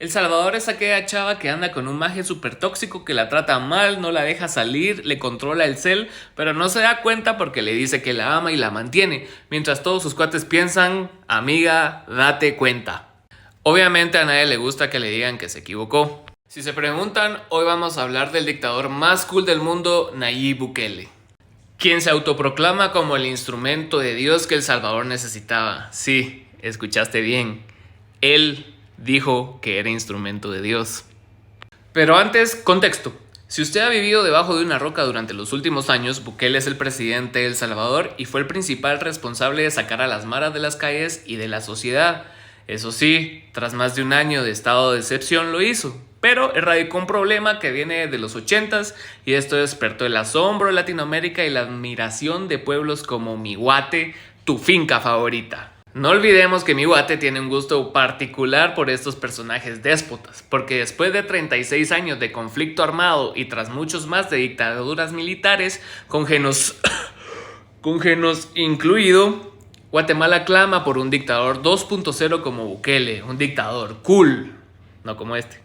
El Salvador es aquella chava que anda con un maje súper tóxico que la trata mal, no la deja salir, le controla el cel, pero no se da cuenta porque le dice que la ama y la mantiene, mientras todos sus cuates piensan, amiga, date cuenta. Obviamente a nadie le gusta que le digan que se equivocó. Si se preguntan, hoy vamos a hablar del dictador más cool del mundo, Nayib Bukele, quien se autoproclama como el instrumento de Dios que El Salvador necesitaba. Sí, escuchaste bien. Él dijo que era instrumento de Dios. Pero antes, contexto. Si usted ha vivido debajo de una roca durante los últimos años, Bukele es el presidente de El Salvador y fue el principal responsable de sacar a las maras de las calles y de la sociedad. Eso sí, tras más de un año de estado de excepción lo hizo, pero erradicó un problema que viene de los 80s y esto despertó el asombro de Latinoamérica y la admiración de pueblos como Miguate, tu finca favorita. No olvidemos que Miguate tiene un gusto particular por estos personajes déspotas, porque después de 36 años de conflicto armado y tras muchos más de dictaduras militares, con genos incluido, Guatemala clama por un dictador 2.0 como Bukele, un dictador cool, no como este.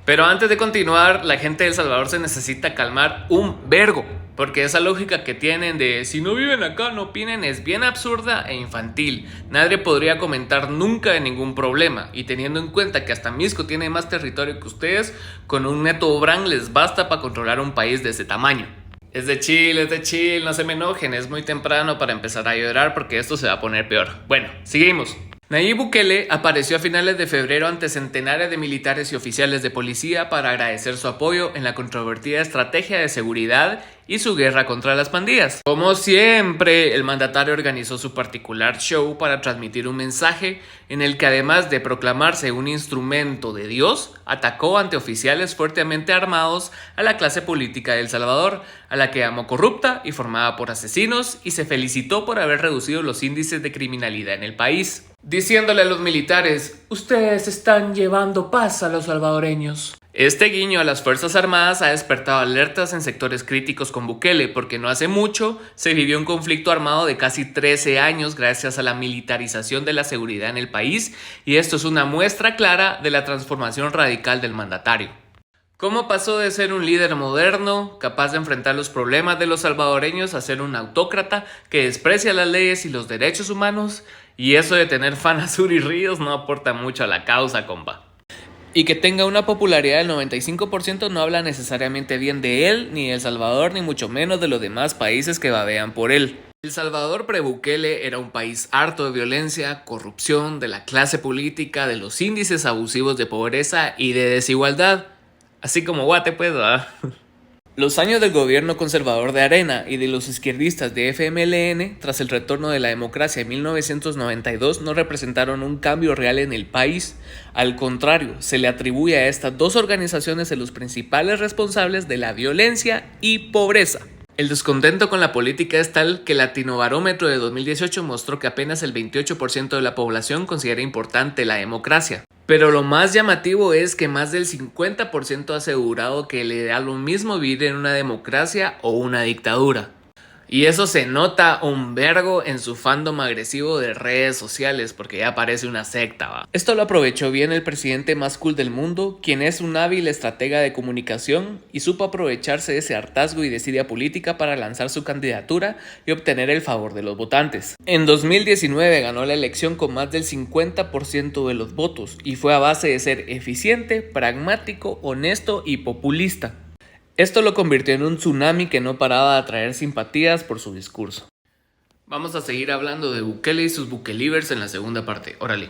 Pero antes de continuar, la gente de El Salvador se necesita calmar un vergo, porque esa lógica que tienen de si no viven acá no opinen es bien absurda e infantil. Nadie podría comentar nunca de ningún problema, y teniendo en cuenta que hasta Misco tiene más territorio que ustedes, con un Neto Brand les basta para controlar un país de ese tamaño. Es de chill, no se me enojen, es muy temprano para empezar a llorar porque esto se va a poner peor. Bueno, seguimos. Nayib Bukele apareció a finales de febrero ante centenares de militares y oficiales de policía para agradecer su apoyo en la controvertida estrategia de seguridad y su guerra contra las pandillas. Como siempre, el mandatario organizó su particular show para transmitir un mensaje en el que, además de proclamarse un instrumento de Dios, atacó ante oficiales fuertemente armados a la clase política de El Salvador, a la que llamó corrupta y formada por asesinos, y se felicitó por haber reducido los índices de criminalidad en el país, diciéndole a los militares: ustedes están llevando paz a los salvadoreños. Este guiño a las Fuerzas Armadas ha despertado alertas en sectores críticos con Bukele, porque no hace mucho se vivió un conflicto armado de casi 13 años gracias a la militarización de la seguridad en el país, y esto es una muestra clara de la transformación radical del mandatario. ¿Cómo pasó de ser un líder moderno, capaz de enfrentar los problemas de los salvadoreños, a ser un autócrata que desprecia las leyes y los derechos humanos? Y eso de tener fan Azul y Ríos no aporta mucho a la causa, compa. Y que tenga una popularidad del 95% no habla necesariamente bien de él, ni de El Salvador, ni mucho menos de los demás países que babean por él. El Salvador pre-Bukele era un país harto de violencia, corrupción, de la clase política, de los índices abusivos de pobreza y de desigualdad. Así como Guate, pues, ¿verdad? Los años del gobierno conservador de Arena y de los izquierdistas de FMLN, tras el retorno de la democracia en 1992, no representaron un cambio real en el país. Al contrario, se le atribuye a estas dos organizaciones los principales responsables de la violencia y pobreza. El descontento con la política es tal que el Latinobarómetro de 2018 mostró que apenas el 28% de la población considera importante la democracia. Pero lo más llamativo es que más del 50% ha asegurado que le da lo mismo vivir en una democracia o una dictadura. Y eso se nota un vergo en su fandom agresivo de redes sociales, porque ya parece una secta, ¿va? Esto lo aprovechó bien el presidente más cool del mundo, quien es un hábil estratega de comunicación y supo aprovecharse de ese hartazgo y desidia política para lanzar su candidatura y obtener el favor de los votantes. En 2019 ganó la elección con más del 50% de los votos y fue a base de ser eficiente, pragmático, honesto y populista. Esto lo convirtió en un tsunami que no paraba de atraer simpatías por su discurso. Vamos a seguir hablando de Bukele y sus Bukelivers en la segunda parte. Órale.